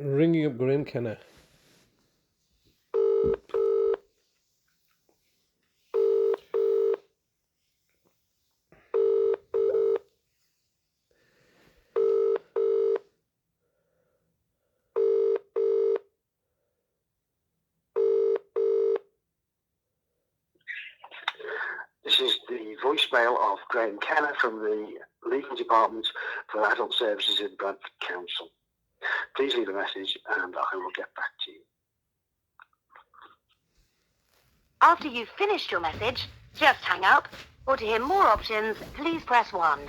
Ringing up Graeme, Kenna. This is the voicemail of Graeme Kenna from the Legal Department for Adult Services in Bradford Council. Please leave a message and I will get back to you. After you've finished your message, just hang up, or to hear more options, please press 1.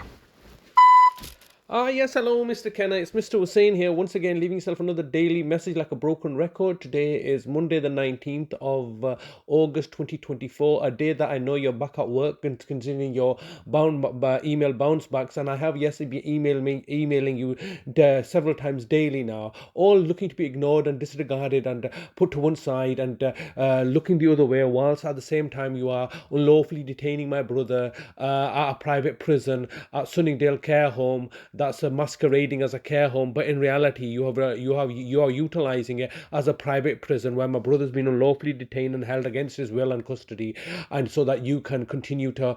Yes, hello, Mr. Kenna. It's Mr. Hussain here, once again, leaving yourself another daily message like a broken record. Today is Monday, the 19th of August 2024, a day that I know you're back at work and considering your email bounce backs. And I have yesterday been emailing you several times daily now, all looking to be ignored and disregarded and put to one side and looking the other way, whilst at the same time you are unlawfully detaining my brother at a private prison at Sunningdale Care Home that's masquerading as a care home, but in reality you are utilizing it as a private prison where my brother's been unlawfully detained and held against his will and custody, and so that you can continue to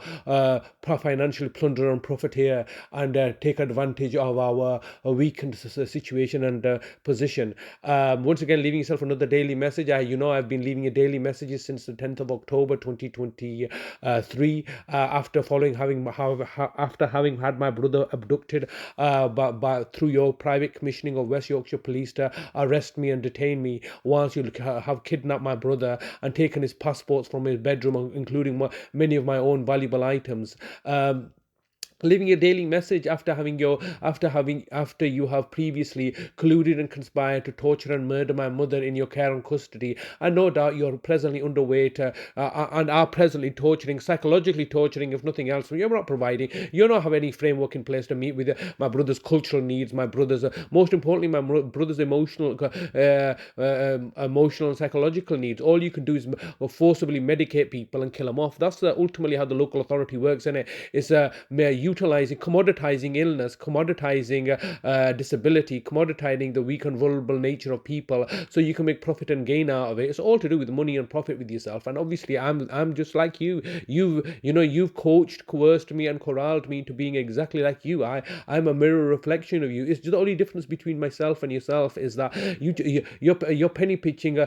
financially plunder and profiteer and take advantage of our weakened situation and position. Once again, leaving yourself another daily message. I've been leaving you daily messages since the 10th of October 2023 after having had my brother abducted through your private commissioning of West Yorkshire Police to arrest me and detain me, whilst you have kidnapped my brother and taken his passports from his bedroom, including many of my own valuable items. Leaving a daily message after you have previously colluded and conspired to torture and murder my mother in your care and custody, and no doubt you're presently underway and are presently psychologically torturing, if nothing else. You're not providing, you don't have any framework in place to meet with my brother's cultural needs, my brother's most importantly my brother's emotional and psychological needs. All you can do is forcibly medicate people and kill them off. That's ultimately how the local authority works, isn't it? It's commoditizing illness, commoditizing disability, commoditizing the weak and vulnerable nature of people, so you can make profit and gain out of it. It's all to do with money and profit with yourself. And obviously, I'm just like you. You've coached, coerced me, and corralled me into being exactly like you. I'm a mirror reflection of you. It's just the only difference between myself and yourself is that you're penny pitching,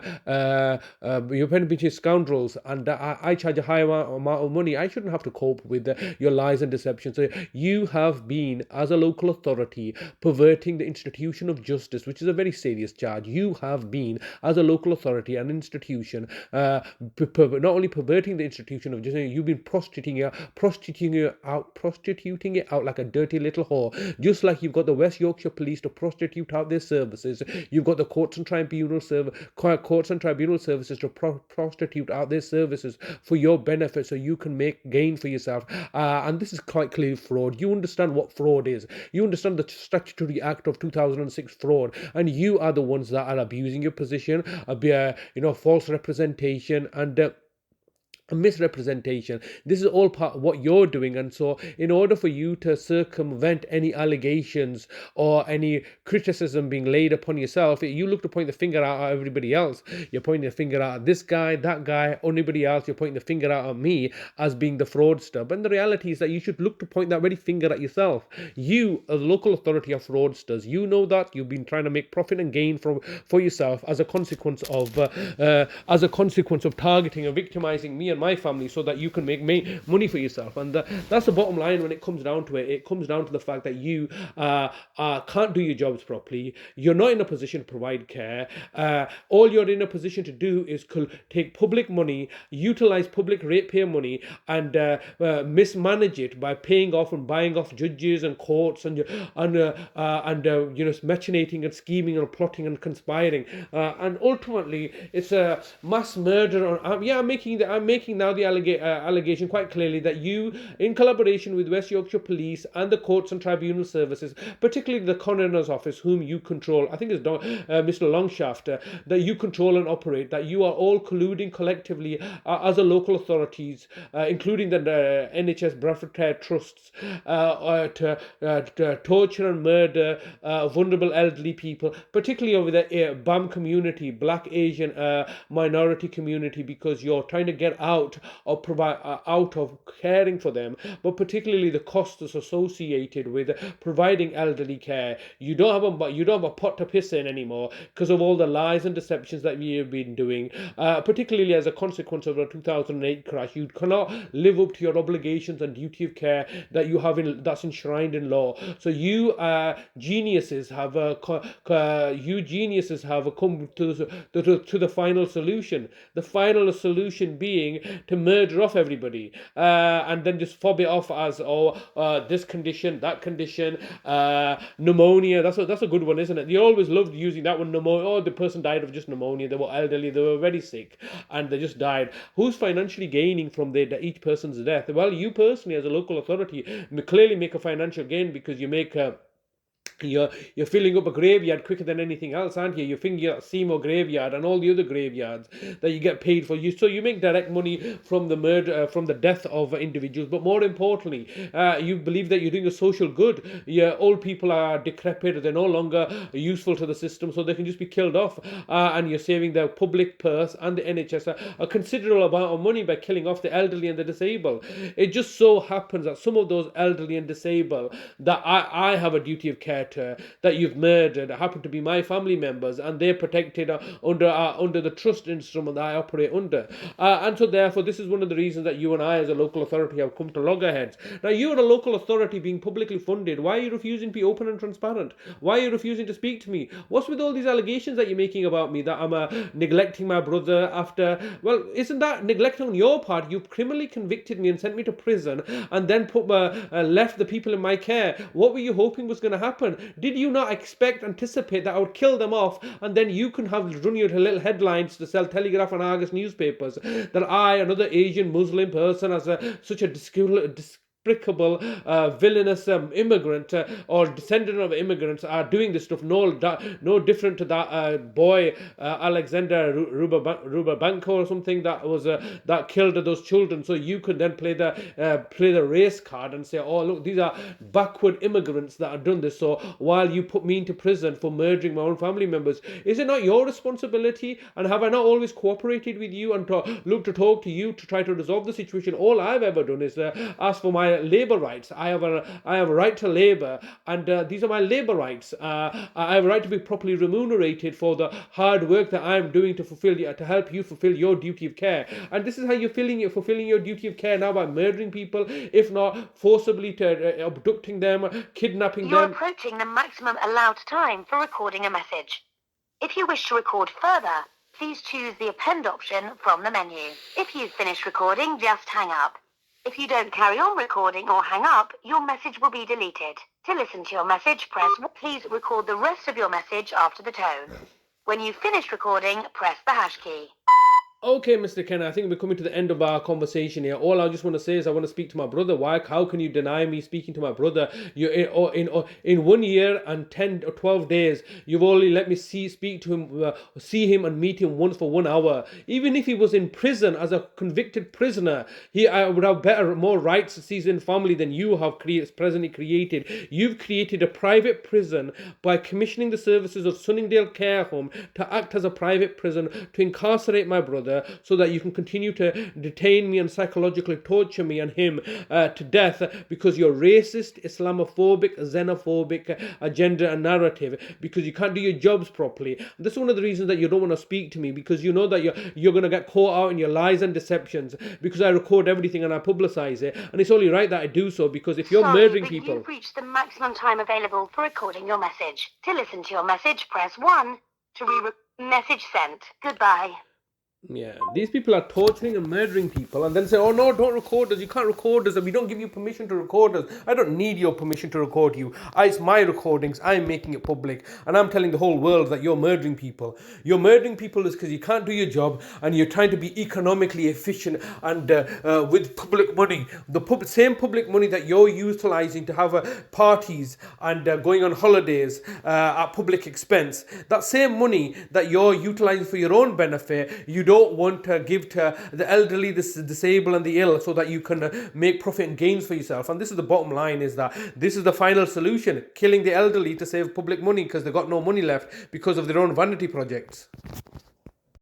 scoundrels, and I charge a high amount of money. I shouldn't have to cope with your lies and deception. So you have been, as a local authority, perverting the institution of justice, which is a very serious charge. You have been, as a local authority and institution, not only perverting the institution of justice, you've been prostituting it out like a dirty little whore. Just like you've got the West Yorkshire Police to prostitute out their services, you've got the courts and tribunal services to prostitute out their services for your benefit, so you can make gain for yourself. And this is quite clearly fraud. You understand what fraud is. You understand the Statutory Act of 2006 fraud, and you are the ones that are abusing your position, false representation and misrepresentation. This is all part of what you're doing. And so in order for you to circumvent any allegations or any criticism being laid upon yourself, you look to point the finger out at everybody else. You're pointing the finger out at this guy, that guy, anybody else. You're pointing the finger out at me as being the fraudster. But the reality is that you should look to point that very finger at yourself. You, as a local authority, are fraudsters. You know that. You've been trying to make profit and gain for yourself as a consequence of targeting and victimizing me and my family, so that you can make money for yourself. And that's the bottom line when it comes down to it. It comes down to the fact that you can't do your jobs properly. You're not in a position to provide care. All you're in a position to do is take public money, utilize public ratepayer money, and mismanage it by paying off and buying off judges and courts and machinating and scheming and plotting and conspiring. And ultimately, it's a mass murder. I'm making making now the allegation quite clearly that you, in collaboration with West Yorkshire Police and the courts and tribunal services, particularly the coroner's office, whom you control, I think it's Mr. Longshaft, that you control and operate, that you are all colluding collectively as a local authorities, including the NHS Bradford Care Trusts, to torture and murder vulnerable elderly people, particularly over the BAM community, Black Asian minority community, because you're trying to get out of out of caring for them, but particularly the costs associated with providing elderly care. You don't have a pot to piss in anymore because of all the lies and deceptions that we have been doing, particularly as a consequence of the 2008 crash. You cannot live up to your obligations and duty of care that you have that's enshrined in law. So you geniuses have come to the final solution. The final solution being to murder off everybody, and then just fob it off as this condition, that condition, pneumonia. That's a good one, isn't it? You always loved using that one, pneumonia. Oh, the person died of just pneumonia. They were elderly. They were very sick, and they just died. Who's financially gaining from each person's death? Well, you personally, as a local authority, clearly make a financial gain because you make you're filling up a graveyard quicker than anything else, aren't you? You're filling your Seymour graveyard and all the other graveyards that you get paid for. So you make direct money from the murder, from the death of individuals. But more importantly, you believe that you're doing a social good. Your old people are decrepit; they're no longer useful to the system, so they can just be killed off. And you're saving the public purse and the NHS a considerable amount of money by killing off the elderly and the disabled. It just so happens that some of those elderly and disabled that I have a duty of care that you've murdered happen to be my family members, and they're protected under the trust instrument that I operate under, and so therefore this is one of the reasons that you and I as a local authority have come to loggerheads. Now you are a local authority being publicly funded. Why are you refusing to be open and transparent? Why are you refusing to speak to me? What's with all these allegations that you're making about me, that I'm neglecting my brother after? Well, isn't that neglect on your part? You criminally convicted me and sent me to prison, and then left the people in my care. What were you hoping was going to happen? Did you not anticipate that I would kill them off, and then you can run your little headlines to sell Telegraph and Argus newspapers that I, another Asian Muslim person, as such a despicable, villainous immigrant or descendant of immigrants are doing this stuff, no different to that boy Alexander Rubabanko or something that killed those children. So you could then play the race card and say, oh look, these are backward immigrants that have done this, so while you put me into prison for murdering my own family members, is it not your responsibility? And have I not always cooperated with you and look to talk to you to try to resolve the situation? All I've ever done is ask for my labour rights. I have a right to labour, and these are my labour rights. I have a right to be properly remunerated for the hard work that I'm doing to help you fulfil your duty of care. And this is how you're fulfilling your duty of care now, by murdering people, if not forcibly abducting them, kidnapping them. You're approaching the maximum allowed time for recording a message. If you wish to record further, please choose the append option from the menu. If you've finished recording, just hang up. If you don't carry on recording or hang up, your message will be deleted. To listen to your message, press 1. Please record the rest of your message after the tone. When you've finished recording, press the hash key. Okay, Mr. Kenna, I think we're coming to the end of our conversation here. All I just want to say is I want to speak to my brother. Why? How can you deny me speaking to my brother? You in 1 year and 10 or 12 days, you've only let me speak to him, see him and meet him once for 1 hour. Even if he was in prison as a convicted prisoner, I would have more rights to see his family than you have presently created. You've created a private prison by commissioning the services of Sunningdale Care Home to act as a private prison to incarcerate my brother, so that you can continue to detain me and psychologically torture me and him to death because you're racist, Islamophobic, xenophobic agenda and narrative, because you can't do your jobs properly. And this is one of the reasons that you don't want to speak to me, because you know that you're going to get caught out in your lies and deceptions, because I record everything and I publicize it, and it's only right that I do so, because if you're murdering people... You've reached the maximum time available for recording your message. To listen to your message, press 1. To message sent. Goodbye. Yeah, these people are torturing and murdering people and then say, oh no, don't record us, you can't record us, and we don't give you permission to record us. I don't need your permission to record you. It's my recordings, I'm making it public, and I'm telling the whole world that you're murdering people. You're murdering people is because you can't do your job and you're trying to be economically efficient and with public money. The same public money that you're utilizing to have parties and going on holidays at public expense, that same money that you're utilizing for your own benefit, you don't want to give to the elderly, the disabled and the ill so that you can make profit and gains for yourself. And this is the bottom line, is that this is the final solution, killing the elderly to save public money because they've got no money left because of their own vanity projects.